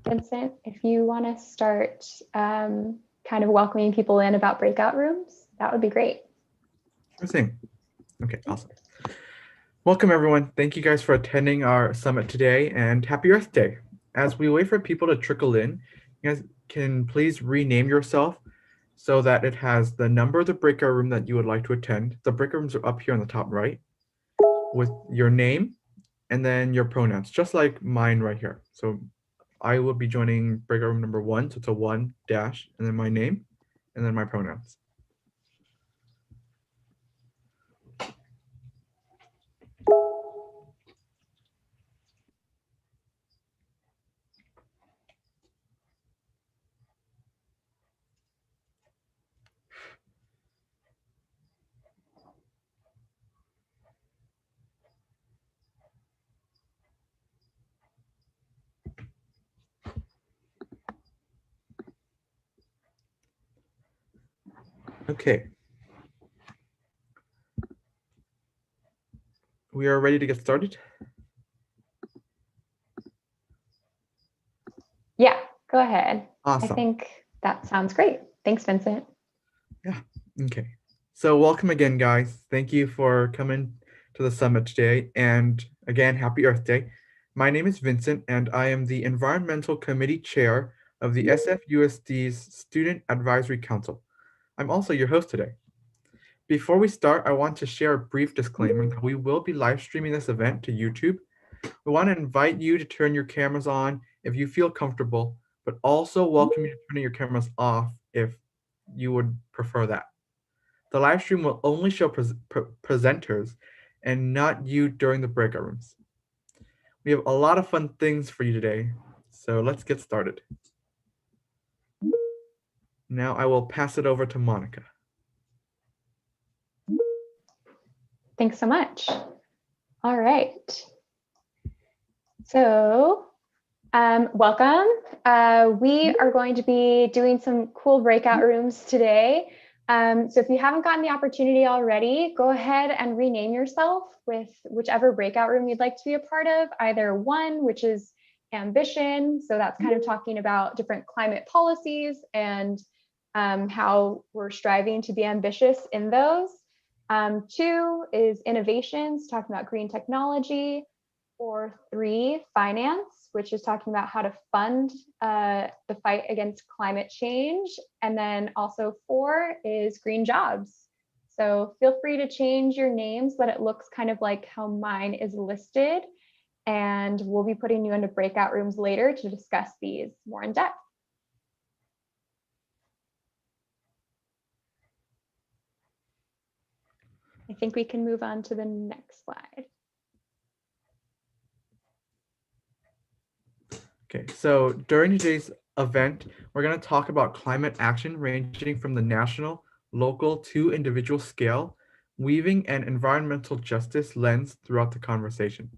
Vincent, if you want to start kind of welcoming people in about breakout rooms, that would be great. Sure thing. Okay, awesome. Welcome, everyone. Thank you guys for attending our summit today, and happy Earth Day. As we wait for people to trickle in, you guys can please rename yourself so that it has the number of the breakout room that you would like to attend. The breakout rooms are up here on the top right with your name and then your pronouns, just like mine right here. So I will be joining breakout room number 1, so it's a 1 dash, and then my name, and then my pronouns. Okay. We are ready to get started. Yeah, go ahead. Awesome. I think that sounds great. Thanks, Vincent. Yeah, okay. So welcome again, guys. Thank you for coming to the summit today. And again, happy Earth Day. My name is Vincent, and I am the Environmental Committee Chair of the SFUSD's Student Advisory Council. I'm also your host today. Before we start, I want to share a brief disclaimer that we will be live streaming this event to YouTube. We want to invite you to turn your cameras on if you feel comfortable, but also welcome you to turning your cameras off if you would prefer that. The live stream will only show presenters and not you during the breakout rooms. We have a lot of fun things for you today, so let's get started. Now I will pass it over to Monica. Thanks so much. All right. So welcome. We are going to be doing some cool breakout rooms today. So if you haven't gotten the opportunity already, go ahead and rename yourself with whichever breakout room you'd like to be a part of, either 1, which is ambition. So that's kind of talking about different climate policies and how we're striving to be ambitious in those. 2 is innovations, talking about green technology. Or 3, finance, which is talking about how to fund the fight against climate change. And then also 4 is green jobs. So feel free to change your names, but it looks kind of like how mine is listed. And we'll be putting you into breakout rooms later to discuss these more in depth. I think we can move on to the next slide. Okay, so during today's event, we're going to talk about climate action ranging from the national, local to individual scale, weaving an environmental justice lens throughout the conversation.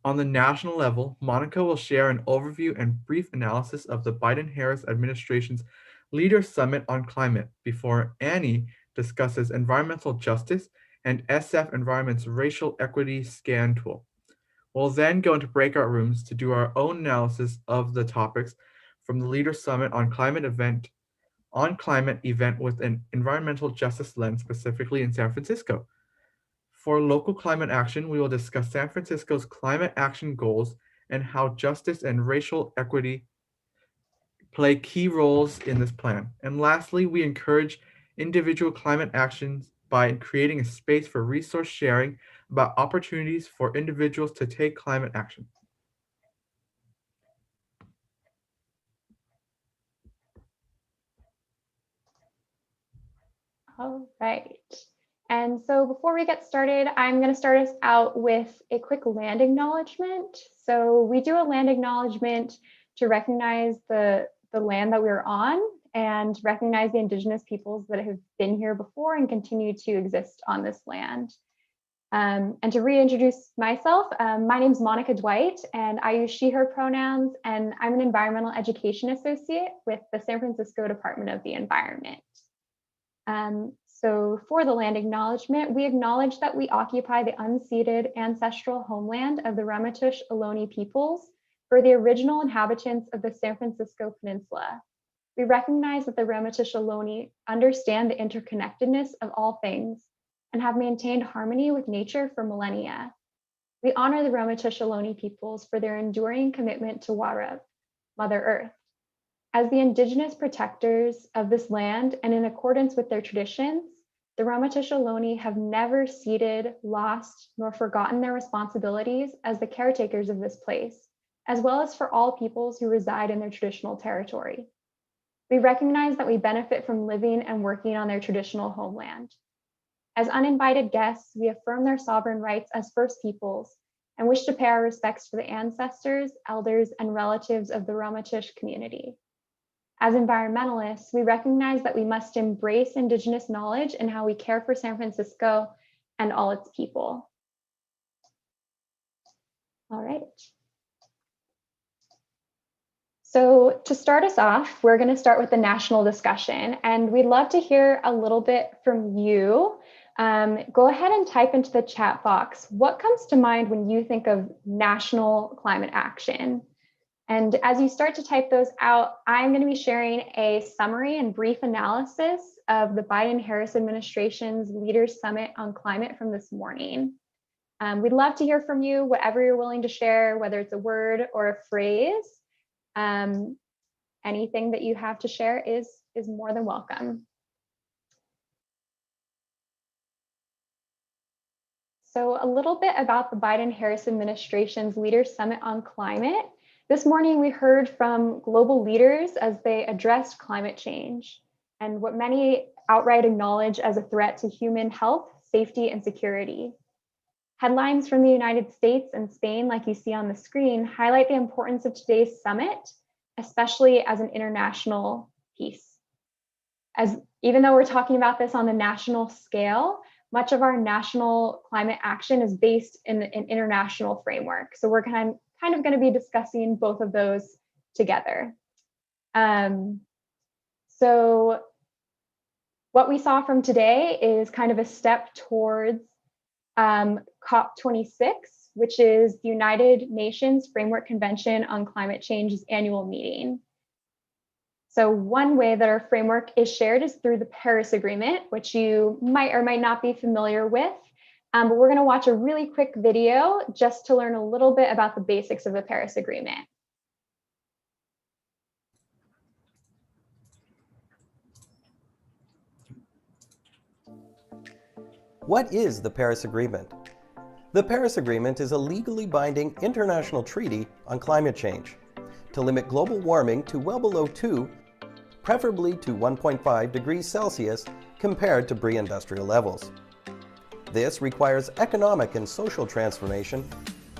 On the national level, Monica will share an overview and brief analysis of the Biden-Harris administration's Leaders Summit on Climate before Annie discusses environmental justice and SF Environment's racial equity scan tool. We'll then go into breakout rooms to do our own analysis of the topics from the Leaders Summit on Climate event with an environmental justice lens, specifically in San Francisco. For local climate action, we will discuss San Francisco's climate action goals and how justice and racial equity play key roles in this plan. And lastly, we encourage individual climate actions by creating a space for resource sharing about opportunities for individuals to take climate action. All right. And so before we get started, I'm going to start us out with a quick land acknowledgement. So we do a land acknowledgement to recognize the land that we're on and recognize the Indigenous peoples that have been here before and continue to exist on this land. And to reintroduce myself, my name is Monica Dwight, and I use she, her pronouns, and I'm an environmental education associate with the San Francisco Department of the Environment. So for the land acknowledgement, we acknowledge that we occupy the unceded ancestral homeland of the Ramaytush Ohlone peoples, for the original inhabitants of the San Francisco Peninsula. We recognize that the Ramaytush Ohlone understand the interconnectedness of all things and have maintained harmony with nature for millennia. We honor the Ramaytush Ohlone peoples for their enduring commitment to Warab, Mother Earth. As the indigenous protectors of this land and in accordance with their traditions, the Ramaytush Ohlone have never ceded, lost, nor forgotten their responsibilities as the caretakers of this place, as well as for all peoples who reside in their traditional territory. We recognize that we benefit from living and working on their traditional homeland. As uninvited guests, we affirm their sovereign rights as First Peoples and wish to pay our respects to the ancestors, elders, and relatives of the Ramaytush community. As environmentalists, we recognize that we must embrace Indigenous knowledge in how we care for San Francisco and all its people. All right. So to start us off, we're going to start with the national discussion, and we'd love to hear a little bit from you. Go ahead and type into the chat box, what comes to mind when you think of national climate action? And as you start to type those out, I'm going to be sharing a summary and brief analysis of the Biden-Harris administration's Leaders Summit on Climate from this morning. We'd love to hear from you, whatever you're willing to share, whether it's a word or a phrase. Anything that you have to share is more than welcome. So a little bit about the Biden-Harris administration's Leaders Summit on Climate. This morning, we heard from global leaders as they addressed climate change and what many outright acknowledge as a threat to human health, safety, and security. Headlines from the United States and Spain, like you see on the screen, highlight the importance of today's summit, especially as an international piece. Even though we're talking about this on the national scale, much of our national climate action is based in an international framework. So we're kind of going to be discussing both of those together. So what we saw from today is kind of a step towards COP26, which is the United Nations Framework Convention on Climate Change's annual meeting. So one way that our framework is shared is through the Paris Agreement, which you might or might not be familiar with. But we're going to watch a really quick video just to learn a little bit about the basics of the Paris Agreement. What is the Paris Agreement? The Paris Agreement is a legally binding international treaty on climate change to limit global warming to well below 2, preferably to 1.5 degrees Celsius compared to pre-industrial levels. This requires economic and social transformation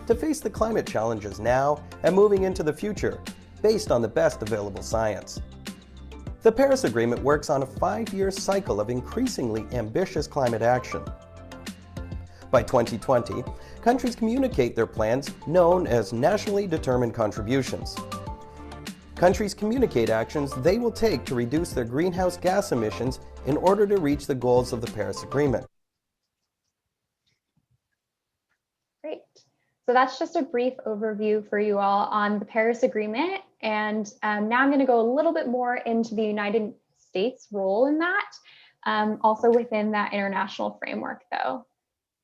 to face the climate challenges now and moving into the future based on the best available science. The Paris Agreement works on a 5-year cycle of increasingly ambitious climate action. By 2020, countries communicate their plans known as nationally determined contributions. Countries communicate actions they will take to reduce their greenhouse gas emissions in order to reach the goals of the Paris Agreement. Great. So that's just a brief overview for you all on the Paris Agreement. And now I'm going to go a little bit more into the United States' role in that, also within that international framework, though.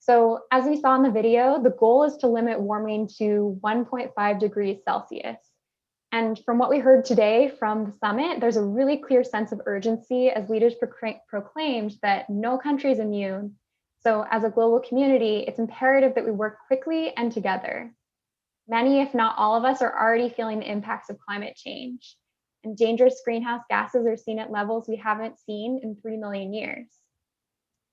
So as we saw in the video, the goal is to limit warming to 1.5 degrees Celsius. And from what we heard today from the summit, there's a really clear sense of urgency as leaders proclaimed that no country is immune. So as a global community, it's imperative that we work quickly and together. Many, if not all of us, are already feeling the impacts of climate change. And dangerous greenhouse gases are seen at levels we haven't seen in 3 million years.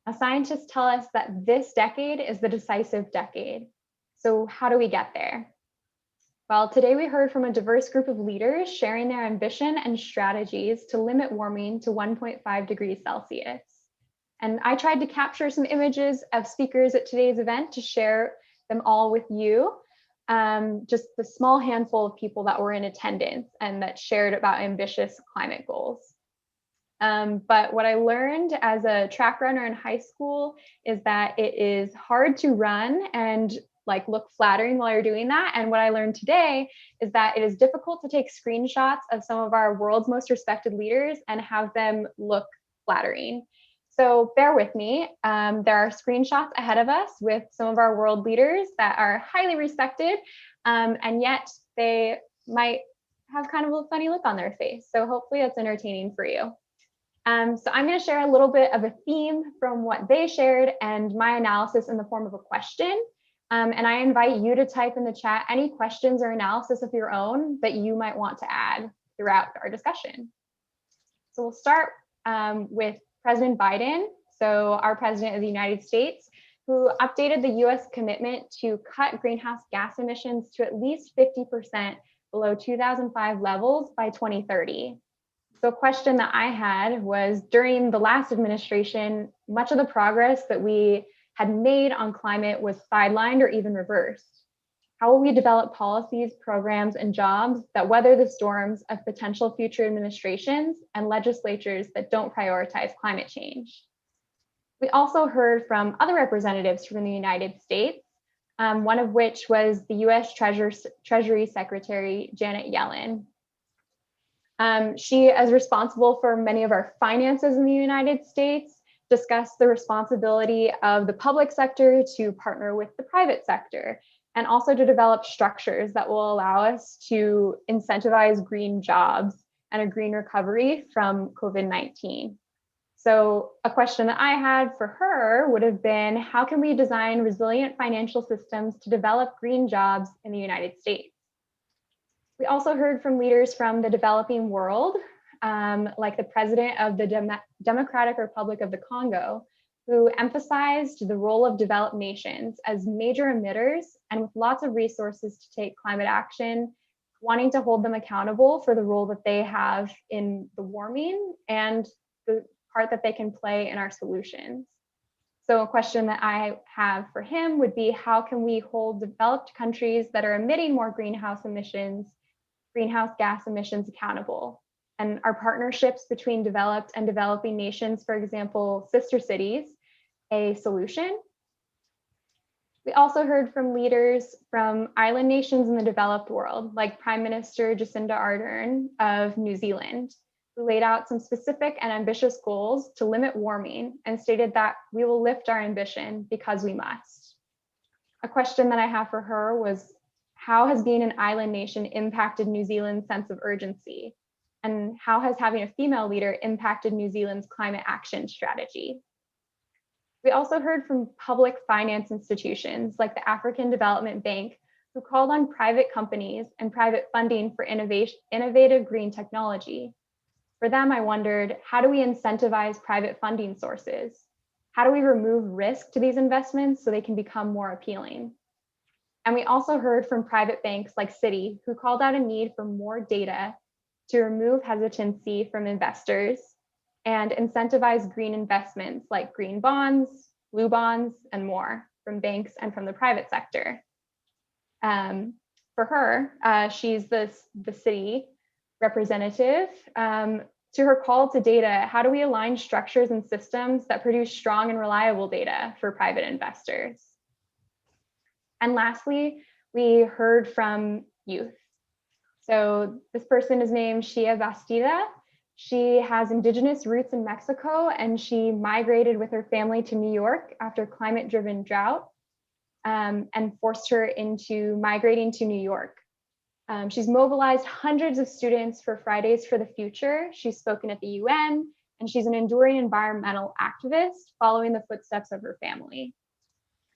Now, scientists tell us that this decade is the decisive decade. So how do we get there? Well, today we heard from a diverse group of leaders sharing their ambition and strategies to limit warming to 1.5 degrees Celsius. And I tried to capture some images of speakers at today's event to share them all with you. Just the small handful of people that were in attendance and that shared about ambitious climate goals. But what I learned as a track runner in high school is that it is hard to run and like look flattering while you're doing that. And what I learned today is that it is difficult to take screenshots of some of our world's most respected leaders and have them look flattering. So bear with me. There are screenshots ahead of us with some of our world leaders that are highly respected, and yet they might have kind of a funny look on their face. So hopefully that's entertaining for you. So I'm going to share a little bit of a theme from what they shared and my analysis in the form of a question. And I invite you to type in the chat any questions or analysis of your own that you might want to add throughout our discussion. So we'll start with President Biden, so our president of the United States, who updated the US commitment to cut greenhouse gas emissions to at least 50% below 2005 levels by 2030. So a question that I had was, during the last administration, much of the progress that we had made on climate was sidelined or even reversed. How will we develop policies, programs, and jobs that weather the storms of potential future administrations and legislatures that don't prioritize climate change? We also heard from other representatives from the United States, one of which was the US Treasury Secretary, Janet Yellen. She, as responsible for many of our finances in the United States, discussed the responsibility of the public sector to partner with the private sector, and also to develop structures that will allow us to incentivize green jobs and a green recovery from COVID-19. So a question that I had for her would have been, how can we design resilient financial systems to develop green jobs in the United States? We also heard from leaders from the developing world, like the president of the Democratic Republic of the Congo, who emphasized the role of developed nations as major emitters and with lots of resources to take climate action, wanting to hold them accountable for the role that they have in the warming and the part that they can play in our solutions. So a question that I have for him would be, how can we hold developed countries that are emitting more greenhouse gas emissions accountable? And are partnerships between developed and developing nations, for example, sister cities, a solution? We also heard from leaders from island nations in the developed world, like Prime Minister Jacinda Ardern of New Zealand, who laid out some specific and ambitious goals to limit warming and stated that we will lift our ambition because we must. A question that I have for her was, how has being an island nation impacted New Zealand's sense of urgency? And how has having a female leader impacted New Zealand's climate action strategy? We also heard from public finance institutions like the African Development Bank, who called on private companies and private funding for innovative green technology. For them, I wondered, how do we incentivize private funding sources? How do we remove risk to these investments so they can become more appealing? And we also heard from private banks like Citi, who called out a need for more data to remove hesitancy from investors and incentivize green investments like green bonds, blue bonds, and more from banks and from the private sector. For her, she's the Citi representative. To her call to data, how do we align structures and systems that produce strong and reliable data for private investors? And lastly, we heard from youth. So this person is named Shia Vastida. She has indigenous roots in Mexico, and she migrated with her family to New York after climate-driven drought and forced her into migrating to New York. She's mobilized hundreds of students for Fridays for the Future. She's spoken at the UN, and she's an enduring environmental activist following the footsteps of her family.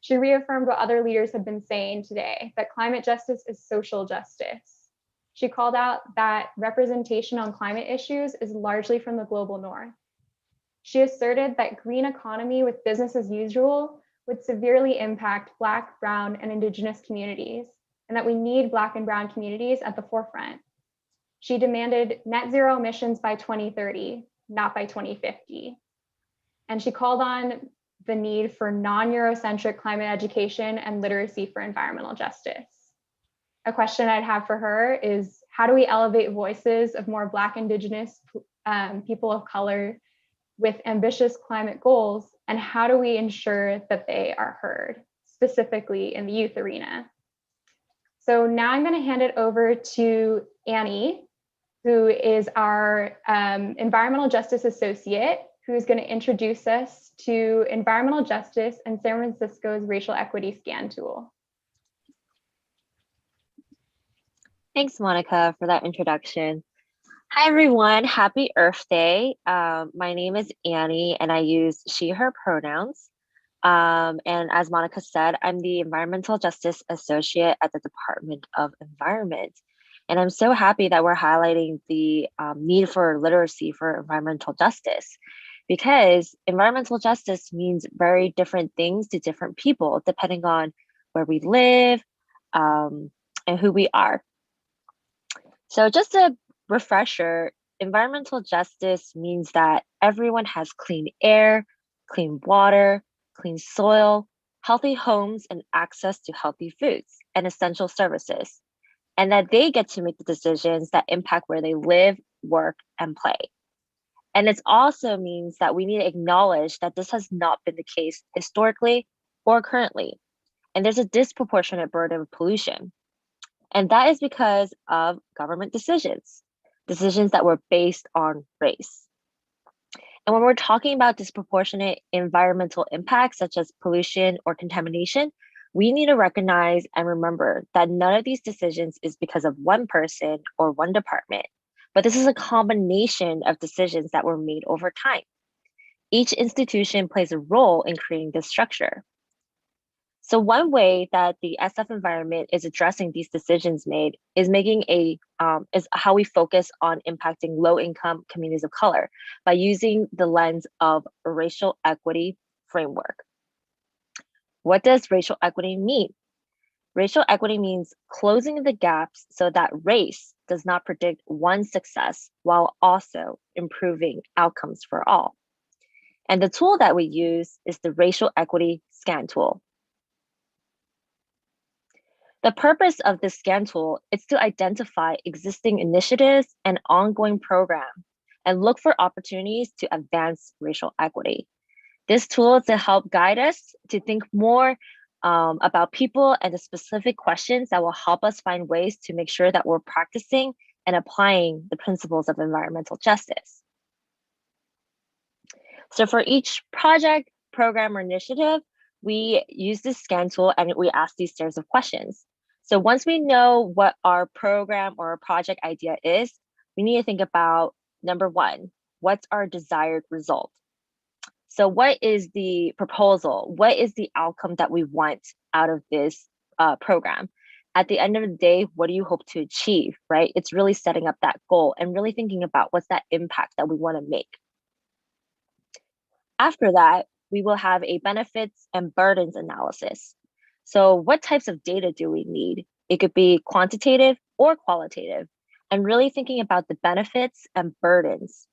She reaffirmed what other leaders have been saying today, that climate justice is social justice. She called out that representation on climate issues is largely from the global north. She asserted that green economy with business as usual would severely impact Black, Brown, and Indigenous communities, and that we need Black and Brown communities at the forefront. She demanded net zero emissions by 2030, not by 2050. And she called on the need for non-Eurocentric climate education and literacy for environmental justice. A question I'd have for her is, how do we elevate voices of more Black, Indigenous people of color with ambitious climate goals, and how do we ensure that they are heard? specifically in the youth arena. So now I'm going to hand it over to Annie, who is our environmental justice associate, who's going to introduce us to environmental justice and San Francisco's racial equity scan tool. Thanks, Monica, for that introduction. Hi, everyone. Happy Earth Day. My name is Annie, and I use she, her pronouns. And as Monica said, I'm the Environmental Justice Associate at the Department of Environment. And I'm so happy that we're highlighting the need for literacy for environmental justice, because environmental justice means very different things to different people, depending on where we live and who we are. So just a refresher, environmental justice means that everyone has clean air, clean water, clean soil, healthy homes, and access to healthy foods and essential services, and that they get to make the decisions that impact where they live, work, and play. And it also means that we need to acknowledge that this has not been the case historically or currently, and there's a disproportionate burden of pollution. And that is because of government decisions that were based on race. And when we're talking about disproportionate environmental impacts, such as pollution or contamination, we need to recognize and remember that none of these decisions is because of one person or one department, but this is a combination of decisions that were made over time. Each institution plays a role in creating this structure. So one way that the SF environment is addressing these decisions made is is how we focus on impacting low-income communities of color by using the lens of a racial equity framework. What does racial equity mean? Racial equity means closing the gaps so that race does not predict one's success while also improving outcomes for all. And the tool that we use is the racial equity scan tool. The purpose of this scan tool is to identify existing initiatives and ongoing programs and look for opportunities to advance racial equity. This tool is to help guide us to think more about people and the specific questions that will help us find ways to make sure that we're practicing and applying the principles of environmental justice. So for each project, program, or initiative, we use this scan tool and we ask these series of questions. So once we know what our program or project idea is, we need to think about, number one, what's our desired result? So what is the proposal? What is the outcome that we want out of this program? At the end of the day, what do you hope to achieve, right? It's really setting up that goal and really thinking about what's that impact that we want to make. After that, we will have a benefits and burdens analysis. So what types of data do we need? It could be quantitative or qualitative, and really thinking about the benefits and burdens.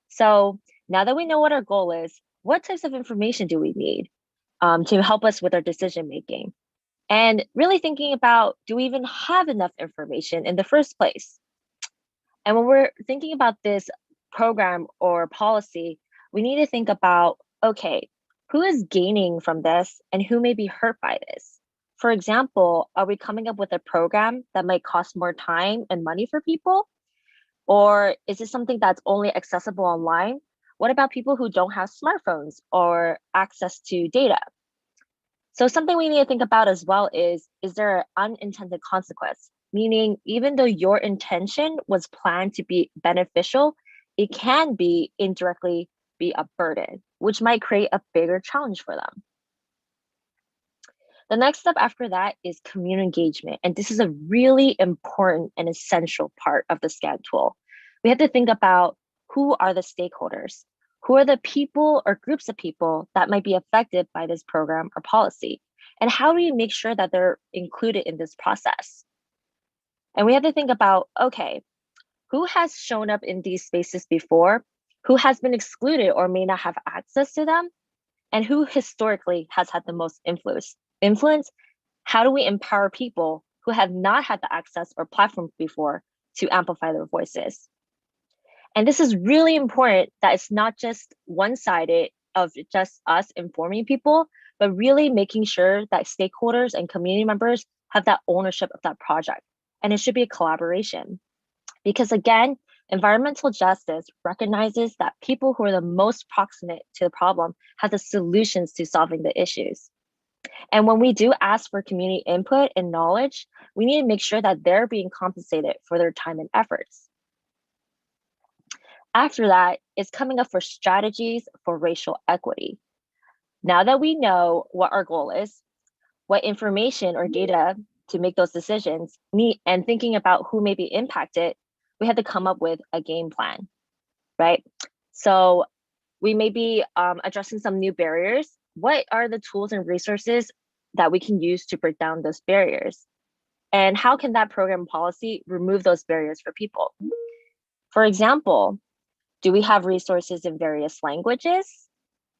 So now that we know what our goal is, what types of information do we need to help us with our decision making? And really thinking about, do we even have enough information in the first place? And when we're thinking about this program or policy, we need to think about, okay, who is gaining from this and who may be hurt by this? For example, are we coming up with a program that might cost more time and money for people? Or is it something that's only accessible online? What about people who don't have smartphones or access to data? So something we need to think about as well is there an unintended consequence? Meaning, even though your intention was planned to be beneficial, it can be indirectly be a burden, which might create a bigger challenge for them. The next step after that is community engagement. And this is a really important and essential part of the scan tool. We have to think about who are the stakeholders, who are the people or groups of people that might be affected by this program or policy, and how do we make sure that they're included in this process? And we have to think about, okay, who has shown up in these spaces before, who has been excluded or may not have access to them, and who historically has had the most influence. How do we empower people who have not had the access or platform before to amplify their voices? And this is really important that it's not just one-sided of just us informing people, but really making sure that stakeholders and community members have that ownership of that project. And it should be a collaboration. Because again, environmental justice recognizes that people who are the most proximate to the problem have the solutions to solving the issues. And when we do ask for community input and knowledge, we need to make sure that they're being compensated for their time and efforts. After that, it's coming up for strategies for racial equity. Now that we know what our goal is, what information or data to make those decisions, and thinking about who may be impacted, we had to come up with a game plan, right? So we may be addressing some new barriers. What are the tools and resources that we can use to break down those barriers? And how can that program policy remove those barriers for people? For example, do we have resources in various languages?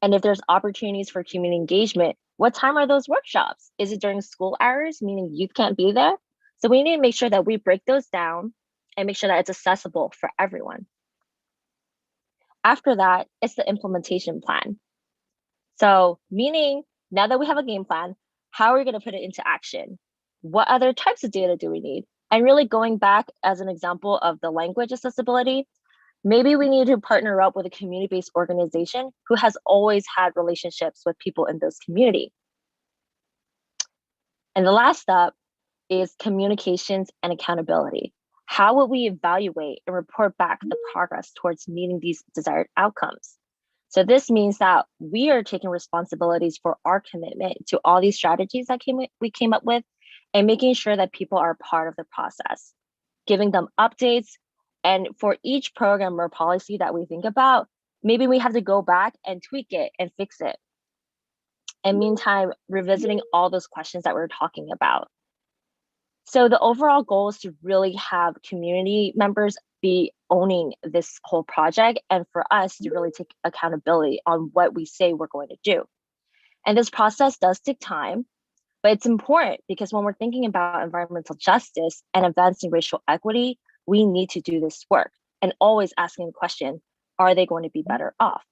And if there's opportunities for community engagement, what time are those workshops? Is it during school hours, meaning youth can't be there? So we need to make sure that we break those down and make sure that it's accessible for everyone. After that, it's the implementation plan. So meaning now that we have a game plan, how are we going to put it into action? What other types of data do we need? And really going back as an example of the language accessibility, maybe we need to partner up with a community-based organization who has always had relationships with people in this community. And the last step is communications and accountability. How will we evaluate and report back the progress towards meeting these desired outcomes? So this means that we are taking responsibilities for our commitment to all these strategies that we came up with and making sure that people are part of the process, giving them updates. And for each program or policy that we think about, maybe we have to go back and tweak it and fix it. And meantime, revisiting all those questions that we're talking about. So the overall goal is to really have community members be owning this whole project and for us to really take accountability on what we say we're going to do. And this process does take time, but it's important because when we're thinking about environmental justice and advancing racial equity, we need to do this work and always asking the question, are they going to be better off?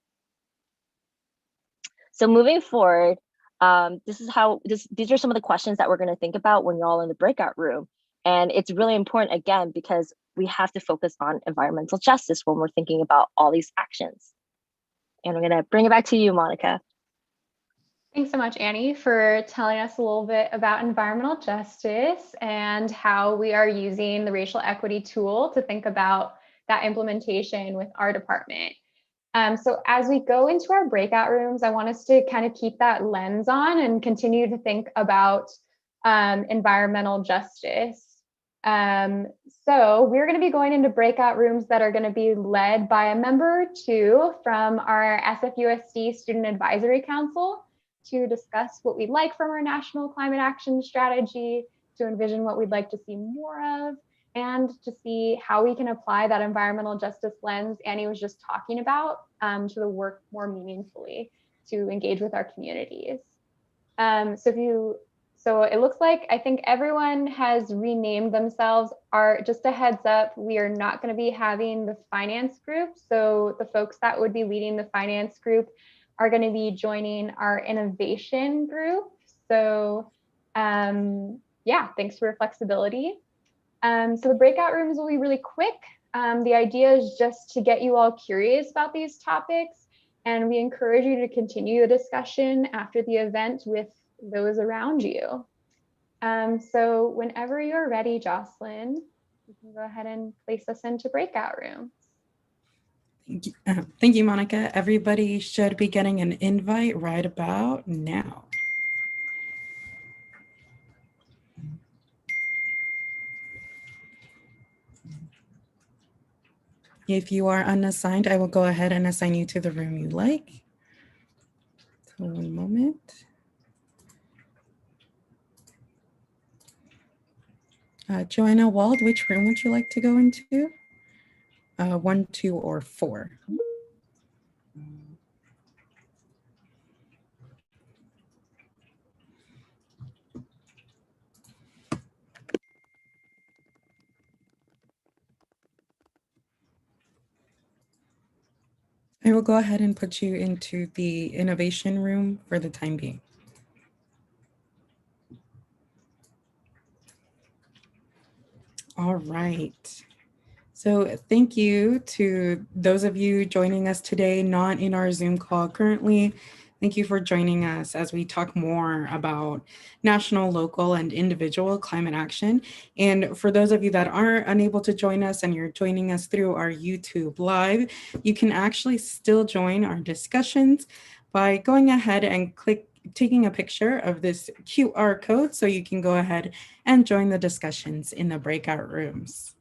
So moving forward, these are some of the questions that we're going to think about when you're all in the breakout room. And it's really important, again, because we have to focus on environmental justice when we're thinking about all these actions. And I'm going to bring it back to you, Monica. Thanks so much, Annie, for telling us a little bit about environmental justice and how we are using the racial equity tool to think about that implementation with our department. So as we go into our breakout rooms, I want us to kind of keep that lens on and continue to think about environmental justice. So we're going to be going into breakout rooms that are going to be led by a member or two from our SFUSD Student Advisory Council to discuss what we'd like from our national climate action strategy, to envision what we'd like to see more of, and to see how we can apply that environmental justice lens Annie was just talking about to the work more meaningfully to engage with our communities. So it looks like I think everyone has renamed themselves. Just a heads up, we are not going to be having the finance group. So the folks that would be leading the finance group are going to be joining our innovation group. So yeah, thanks for your flexibility. So the breakout rooms will be really quick. The idea is just to get you all curious about these topics, and we encourage you to continue the discussion after the event with those around you. So whenever you're ready, Jocelyn, you can go ahead and place us into breakout rooms. Thank you, Monica. Everybody should be getting an invite right about now. If you are unassigned, I will go ahead and assign you to the room you like. So one moment. Joanna Wald, which room would you like to go into? 1, 2, or 4? I will go ahead and put you into the innovation room for the time being. All right. So thank you to those of you joining us today, not in our Zoom call currently. Thank you for joining us as we talk more about national, local, and individual climate action. And for those of you that are unable to join us and you're joining us through our YouTube Live, you can actually still join our discussions by going ahead and taking a picture of this QR code so you can go ahead and join the discussions in the breakout rooms.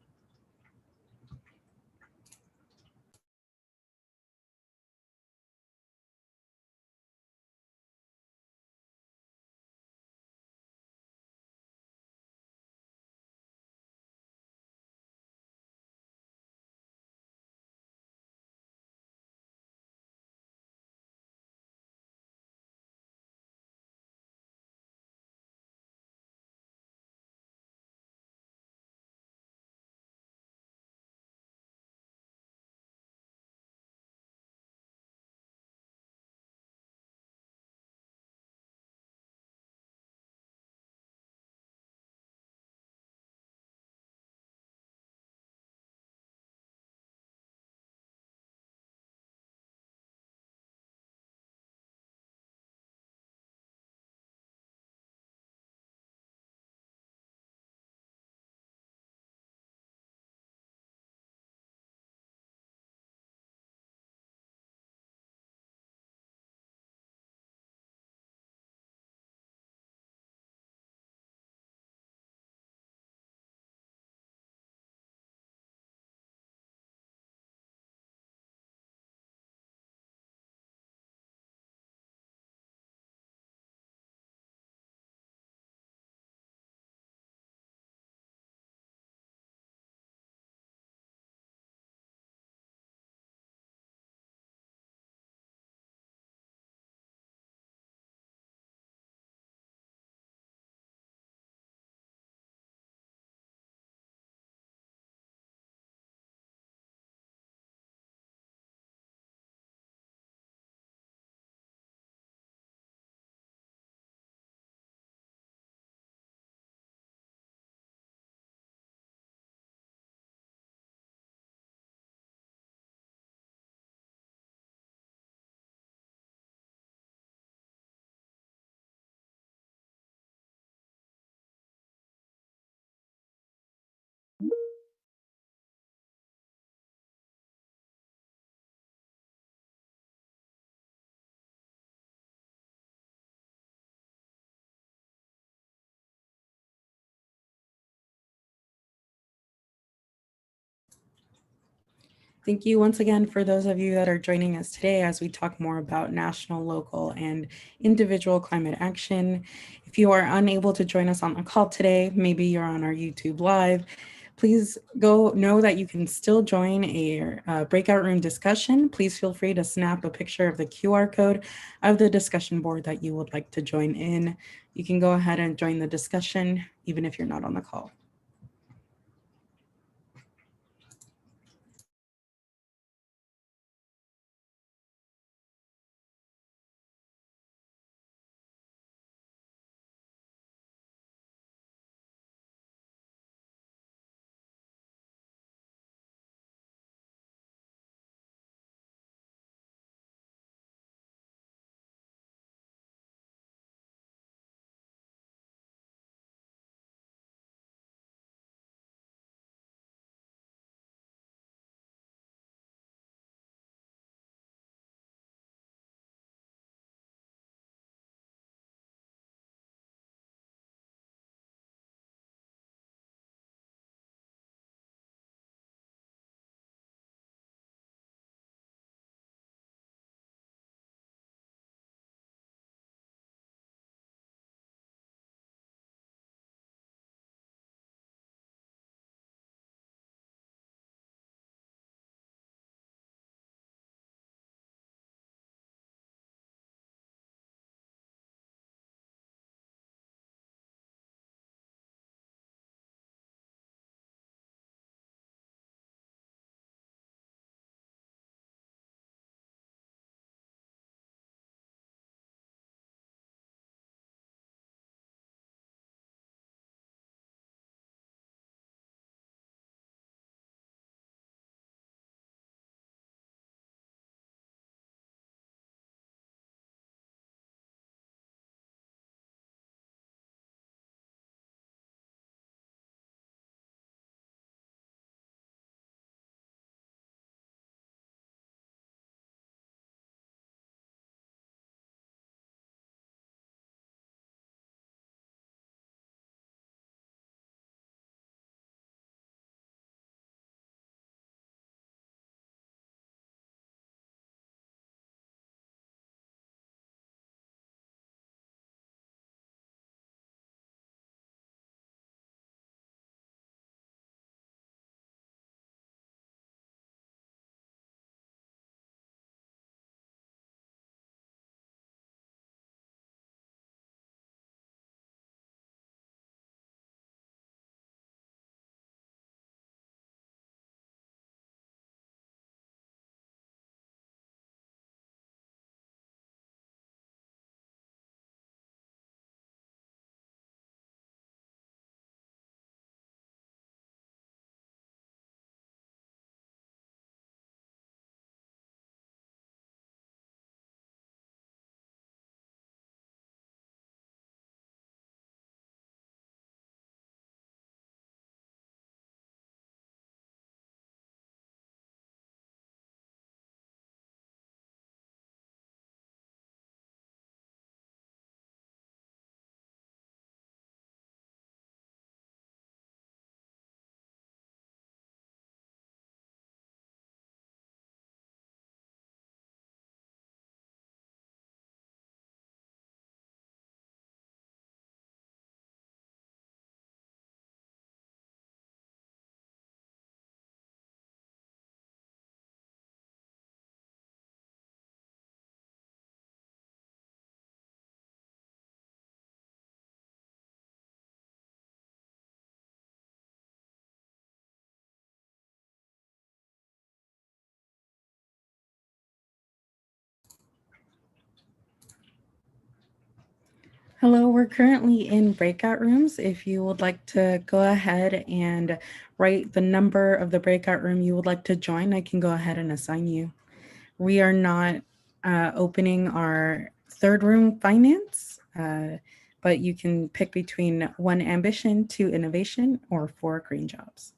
Thank you once again for those of you that are joining us today as we talk more about national, local, and individual climate action. If you are unable to join us on the call today, maybe you're on our YouTube Live, please know that you can still join a breakout room discussion. Please feel free to snap a picture of the QR code of the discussion board that you would like to join in. You can go ahead and join the discussion even if you're not on the call. Hello, we're currently in breakout rooms. If you would like to go ahead and write the number of the breakout room you would like to join, I can go ahead and assign you. We are not opening our third room, finance, but you can pick between 1, ambition, 2, innovation, or 4, green jobs.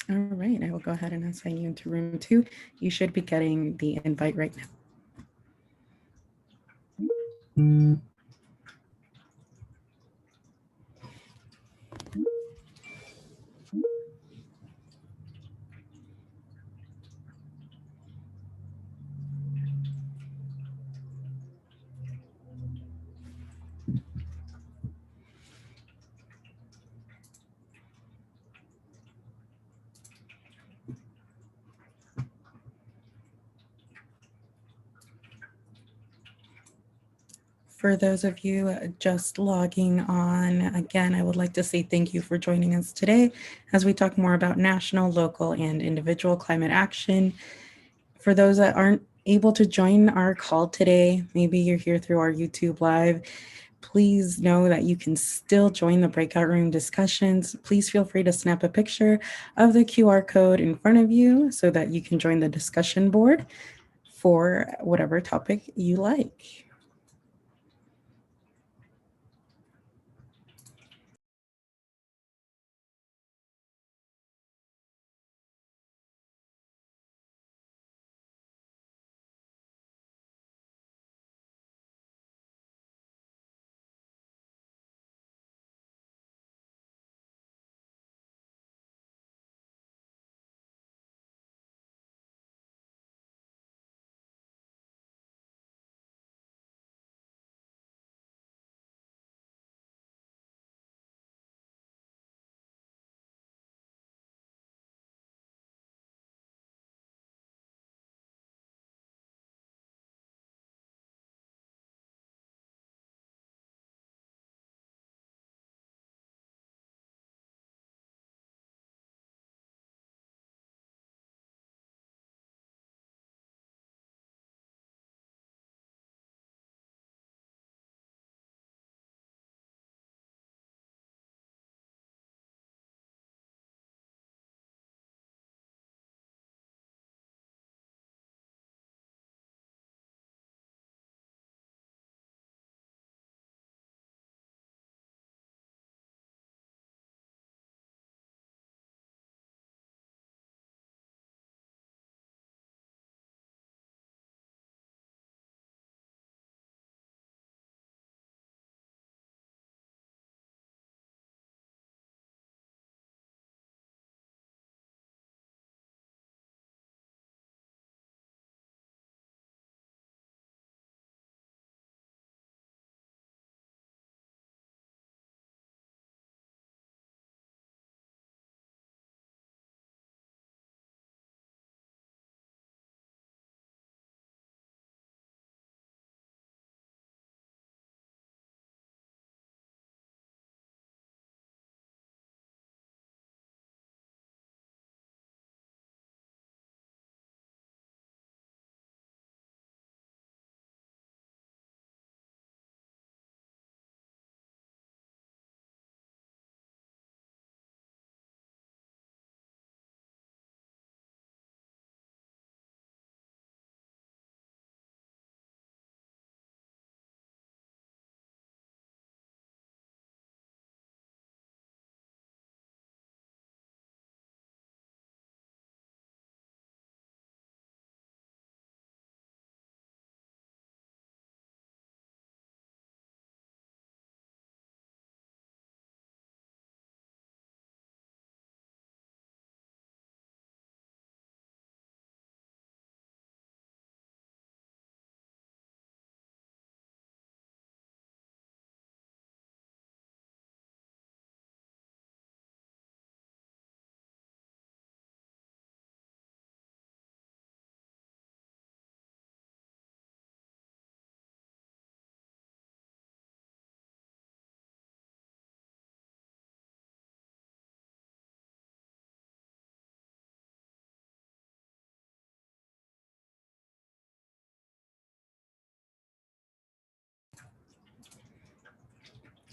All right, I will go ahead and assign you into room 2. You should be getting the invite right now. For those of you just logging on, again, I would like to say thank you for joining us today as we talk more about national, local, and individual climate action. For those that aren't able to join our call today, maybe you're here through our YouTube Live, please know that you can still join the breakout room discussions. Please feel free to snap a picture of the QR code in front of you so that you can join the discussion board for whatever topic you like.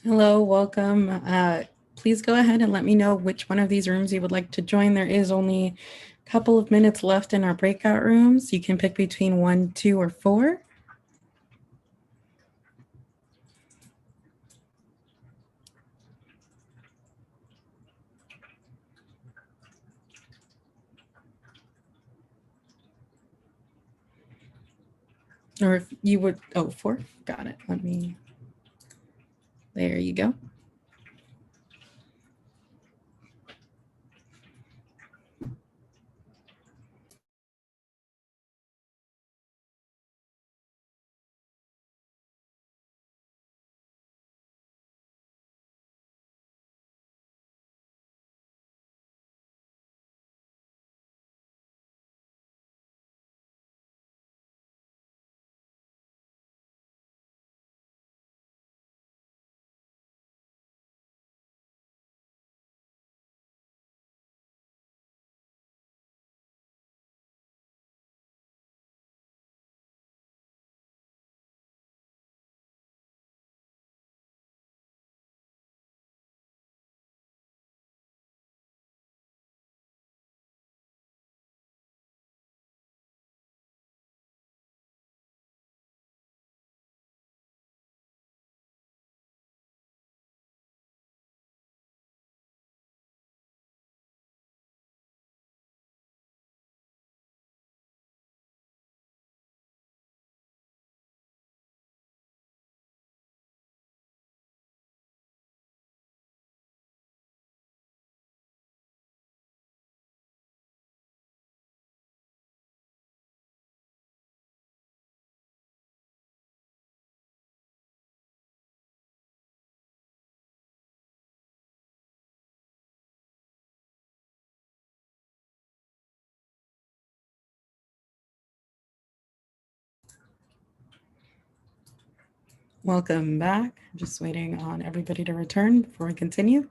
Hello, welcome. Please go ahead and let me know which one of these rooms you would like to join. There is only a couple of minutes left in our breakout rooms. You can pick between 1, 2, or 4. Or if you would, 4, got it. There you go. Welcome back. I'm just waiting on everybody to return before we continue.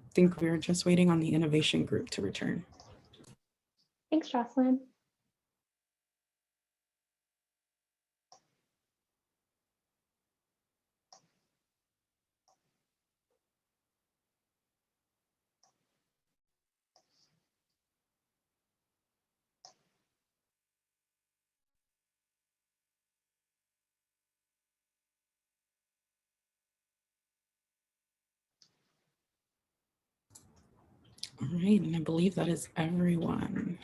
I think we're just waiting on the innovation group to return. Thanks, Jocelyn. All right, and I believe that is everyone.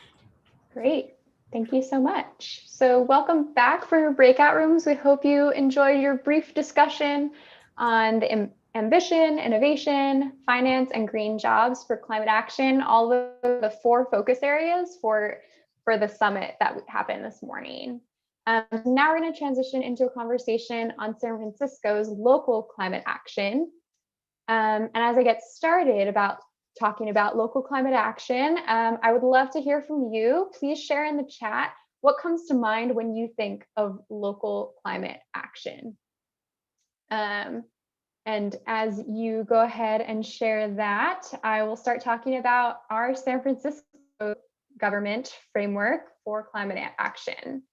Great. Thank you so much. So welcome back for your breakout rooms. We hope you enjoyed your brief discussion on the ambition, innovation, finance, and green jobs for climate action, all of the 4 focus areas for the summit that happened this morning. Now we're going to transition into a conversation on San Francisco's local climate action. And as I get started about talking about local climate action, I would love to hear from you. Please share in the chat what comes to mind when you think of local climate action. And as you go ahead and share that, I will start talking about our San Francisco government framework for climate action.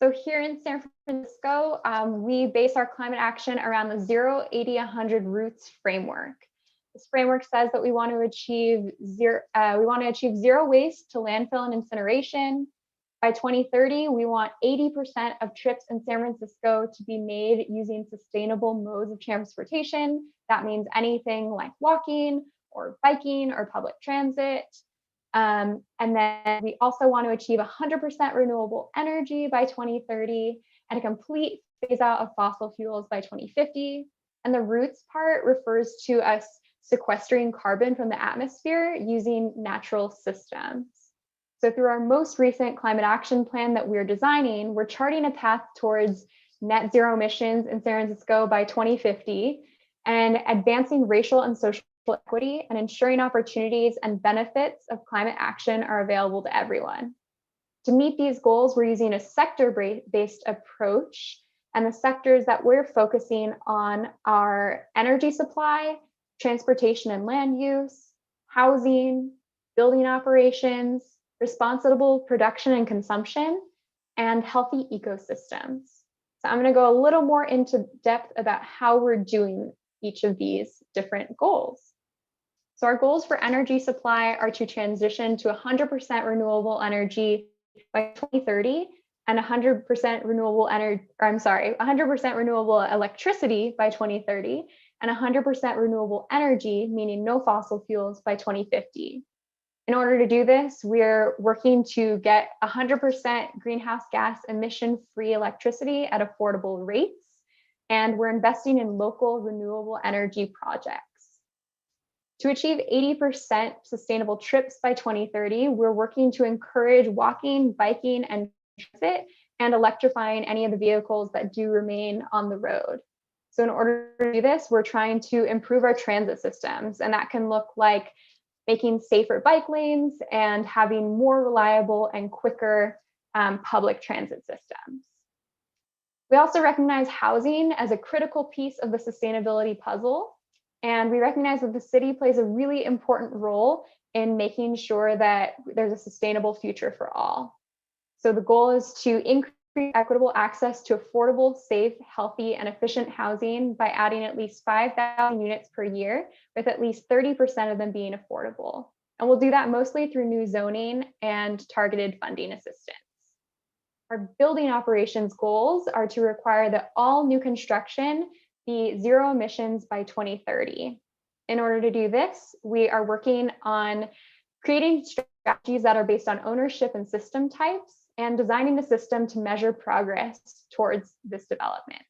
So here in San Francisco, we base our climate action around the 0, 80, 100 roots framework. This framework says that we want to achieve zero waste to landfill and incineration. By 2030, we want 80% of trips in San Francisco to be made using sustainable modes of transportation. That means anything like walking or biking or public transit. And then we also want to achieve 100% renewable energy by 2030 and a complete phase out of fossil fuels by 2050. And the roots part refers to us sequestering carbon from the atmosphere using natural systems. So through our most recent climate action plan that we're designing, we're charting a path towards net zero emissions in San Francisco by 2050 and advancing racial and social equity and ensuring opportunities and benefits of climate action are available to everyone. To meet these goals, we're using a sector-based approach, and the sectors that we're focusing on are energy supply, transportation and land use, housing, building operations, responsible production and consumption, and healthy ecosystems. So I'm going to go a little more into depth about how we're doing each of these different goals. So our goals for energy supply are to transition to 100% renewable energy by 2030 and 100% renewable energy, 100% renewable electricity by 2030 and 100% renewable energy, meaning no fossil fuels, by 2050. In order to do this, we're working to get 100% greenhouse gas emission-free electricity at affordable rates, and we're investing in local renewable energy projects. To achieve 80% sustainable trips by 2030, we're working to encourage walking, biking, and transit, and electrifying any of the vehicles that do remain on the road. So in order to do this, we're trying to improve our transit systems, and that can look like making safer bike lanes and having more reliable and quicker public transit systems. We also recognize housing as a critical piece of the sustainability puzzle. And we recognize that the city plays a really important role in making sure that there's a sustainable future for all. So the goal is to increase equitable access to affordable, safe, healthy, and efficient housing by adding at least 5,000 units per year, with at least 30% of them being affordable. And we'll do that mostly through new zoning and targeted funding assistance. Our building operations goals are to require that all new construction be zero emissions by 2030. In order to do this, we are working on creating strategies that are based on ownership and system types, and designing the system to measure progress towards this development.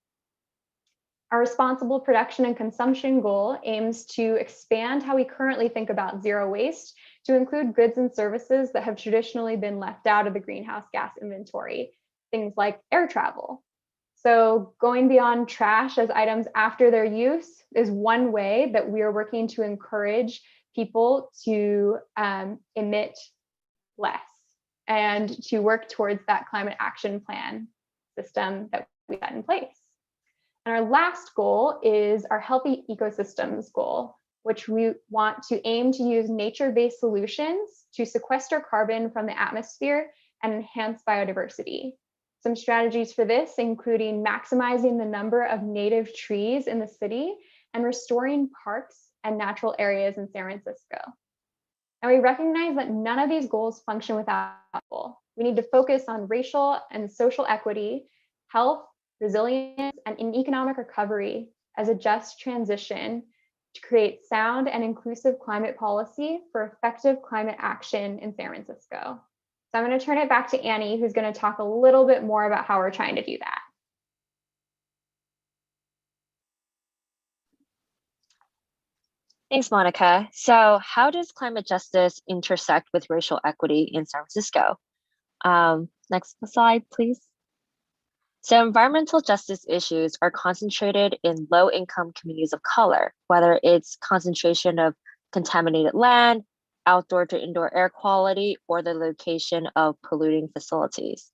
Our responsible production and consumption goal aims to expand how we currently think about zero waste to include goods and services that have traditionally been left out of the greenhouse gas inventory, things like air travel. So going beyond trash as items after their use is one way that we are working to encourage people to emit less and to work towards that climate action plan system that we set in place. And our last goal is our healthy ecosystems goal, which we want to aim to use nature-based solutions to sequester carbon from the atmosphere and enhance biodiversity. Some strategies for this, including maximizing the number of native trees in the city and restoring parks and natural areas in San Francisco. And we recognize that none of these goals function without people. We need to focus on racial and social equity, health, resilience, and economic recovery as a just transition to create sound and inclusive climate policy for effective climate action in San Francisco. So I'm going to turn it back to Annie, who's going to talk a little bit more about how we're trying to do that. Thanks, Monica. So how does climate justice intersect with racial equity in San Francisco? Next slide, please. So environmental justice issues are concentrated in low-income communities of color, whether it's concentration of contaminated land, outdoor to indoor air quality, or the location of polluting facilities.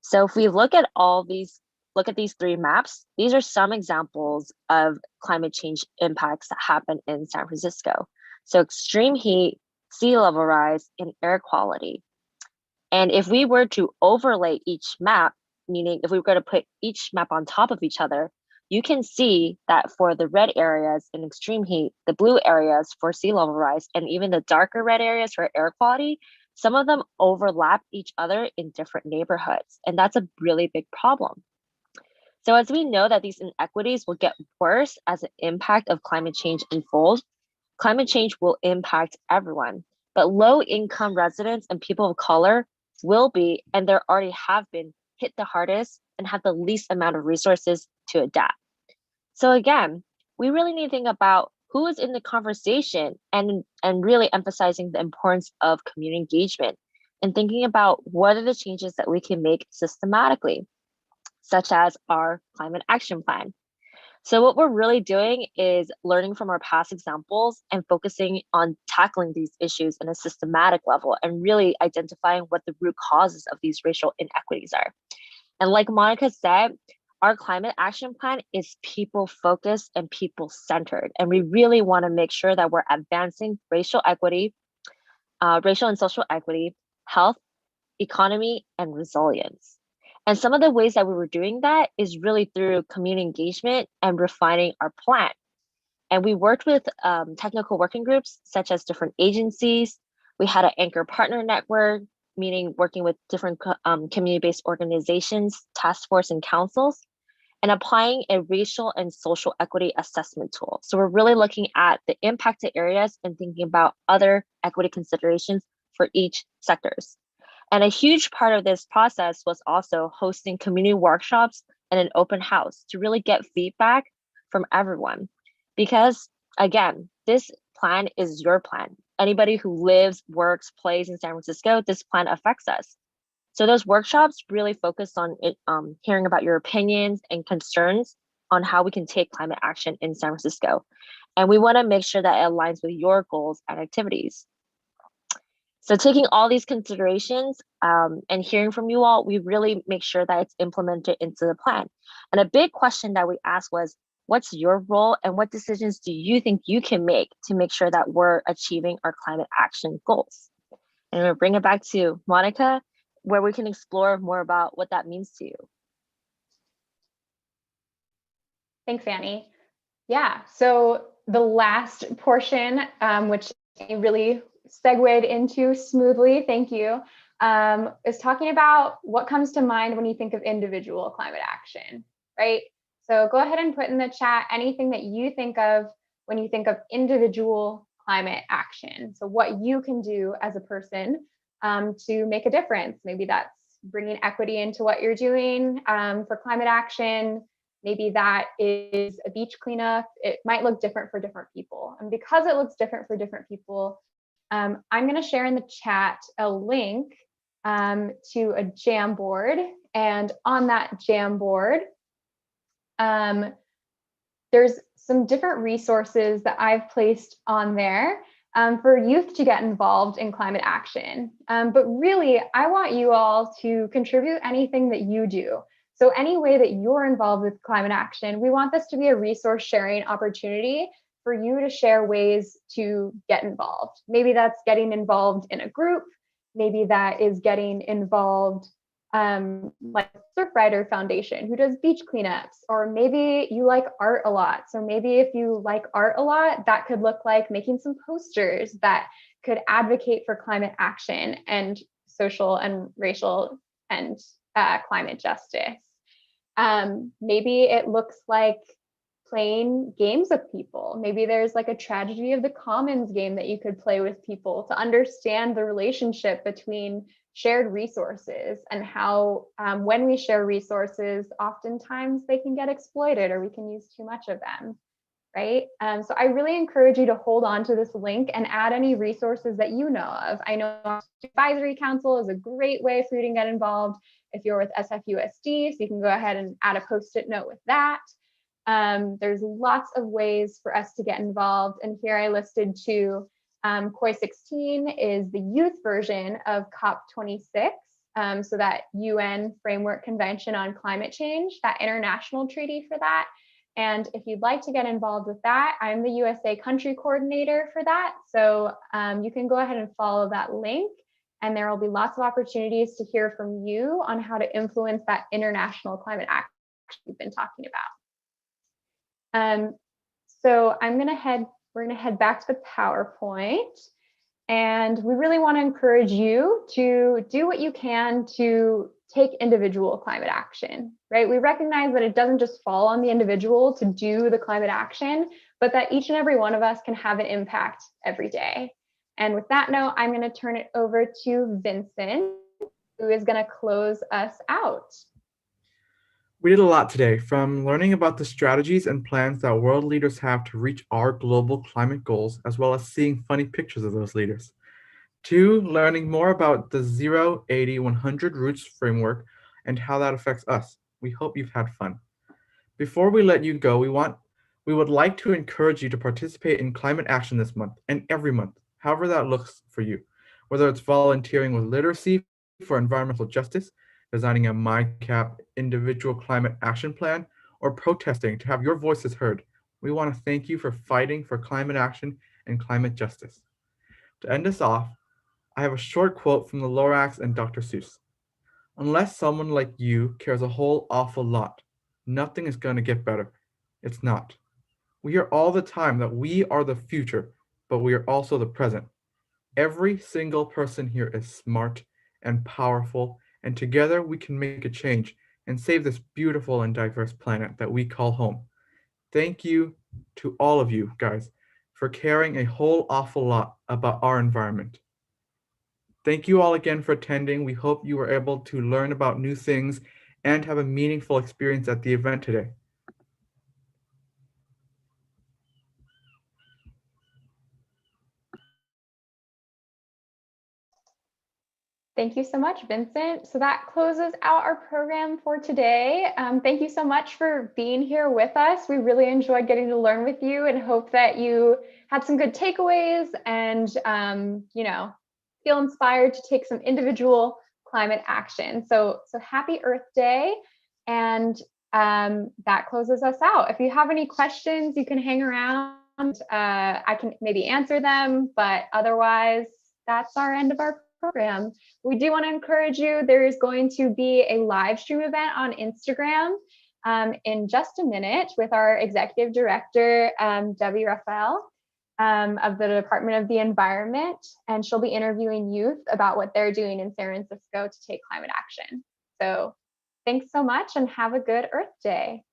So if we look at these three maps, these are some examples of climate change impacts that happen in San Francisco. So extreme heat, sea level rise, and air quality. And if we were to overlay each map, meaning if we were going to put each map on top of each other, you can see that for the red areas in extreme heat, the blue areas for sea level rise, and even the darker red areas for air quality, some of them overlap each other in different neighborhoods. And that's a really big problem. So as we know that these inequities will get worse as the impact of climate change unfolds, climate change will impact everyone, but low-income residents and people of color will be, and there already have been, hit the hardest and have the least amount of resources to adapt. So again, we really need to think about who is in the conversation and really emphasizing the importance of community engagement and thinking about what are the changes that we can make systematically, such as our climate action plan. So what we're really doing is learning from our past examples and focusing on tackling these issues in a systematic level and really identifying what the root causes of these racial inequities are. And like Monica said, our climate action plan is people focused and people centered. And we really want to make sure that we're advancing racial equity, racial and social equity, health, economy, and resilience. And some of the ways that we were doing that is really through community engagement and refining our plan. And we worked with technical working groups, such as different agencies. We had an anchor partner network, meaning working with different community-based organizations, task force, and councils, and applying a racial and social equity assessment tool. So we're really looking at the impacted areas and thinking about other equity considerations for each sectors. And a huge part of this process was also hosting community workshops and an open house to really get feedback from everyone. Because again, this plan is your plan. Anybody who lives, works, plays in San Francisco, this plan affects us. So those workshops really focused on hearing about your opinions and concerns on how we can take climate action in San Francisco. And we want to make sure that it aligns with your goals and activities. So taking all these considerations and hearing from you all, we really make sure that it's implemented into the plan. And a big question that we asked was, what's your role and what decisions do you think you can make to make sure that we're achieving our climate action goals? And I'm gonna bring it back to Monica, where we can explore more about what that means to you. Thanks, Annie. Yeah, so the last portion, which you really segued into smoothly, thank you, is talking about what comes to mind when you think of individual climate action, right? So go ahead and put in the chat anything that you think of when you think of individual climate action. So what you can do as a person to make a difference. Maybe that's bringing equity into what you're doing for climate action. Maybe that is a beach cleanup. It might look different for different people. And because it looks different for different people, I'm going to share in the chat a link to a Jamboard. And on that Jamboard, there's some different resources that I've placed on there for youth to get involved in climate action. But really, I want you all to contribute anything that you do. So any way that you're involved with climate action, we want this to be a resource sharing opportunity for you to share ways to get involved. Maybe that's getting involved in a group. Maybe that is getting involved like Surfrider Foundation, who does beach cleanups, or maybe you like art a lot. So maybe if you like art a lot, that could look like making some posters that could advocate for climate action and social and racial and climate justice. Maybe it looks like playing games with people. Maybe there's like a tragedy of the commons game that you could play with people to understand the relationship between shared resources and how when we share resources, oftentimes they can get exploited or we can use too much of them, right? So I really encourage you to hold on to this link and add any resources that you know of. I know Advisory Council is a great way for you to get involved if you're with SFUSD, so you can go ahead and add a post-it note with that. There's lots of ways for us to get involved. And here I listed two. COI16 is the youth version of COP26, so that UN Framework Convention on Climate Change, that international treaty for that. And if you'd like to get involved with that, I'm the USA country coordinator for that. So you can go ahead and follow that link, and there will be lots of opportunities to hear from you on how to influence that international climate action we've been talking about. So we're gonna head back to the PowerPoint, and we really want to encourage you to do what you can to take individual climate action, right? We recognize that it doesn't just fall on the individual to do the climate action, but that each and every one of us can have an impact every day. And with that note, I'm going to turn it over to Vincent, who is going to close us out. We did a lot today, from learning about the strategies and plans that world leaders have to reach our global climate goals, as well as seeing funny pictures of those leaders, to learning more about the 0, 80, 100 Roots framework and how that affects us. We hope you've had fun. Before we let you go, we would like to encourage you to participate in climate action this month and every month, however that looks for you. Whether it's volunteering with literacy for environmental justice, designing a MyCap individual climate action plan, or protesting to have your voices heard, we want to thank you for fighting for climate action and climate justice. To end us off, I have a short quote from the Lorax and Dr. Seuss. Unless someone like you cares a whole awful lot, nothing is going to get better. It's not. We hear all the time that we are the future, but we are also the present. Every single person here is smart and powerful, and together we can make a change and save this beautiful and diverse planet that we call home. Thank you to all of you guys for caring a whole awful lot about our environment. Thank you all again for attending. We hope you were able to learn about new things and have a meaningful experience at the event today. Thank you so much, Vincent. So that closes out our program for today. Thank you so much for being here with us. We really enjoyed getting to learn with you and hope that you had some good takeaways and, feel inspired to take some individual climate action. So happy Earth Day. And that closes us out. If you have any questions, you can hang around. I can maybe answer them, but otherwise, that's our end of our program. We do want to encourage you. There is going to be a live stream event on Instagram in just a minute with our executive director, Debbie Raphael of the Department of the Environment, and she'll be interviewing youth about what they're doing in San Francisco to take climate action. So thanks so much and have a good Earth Day.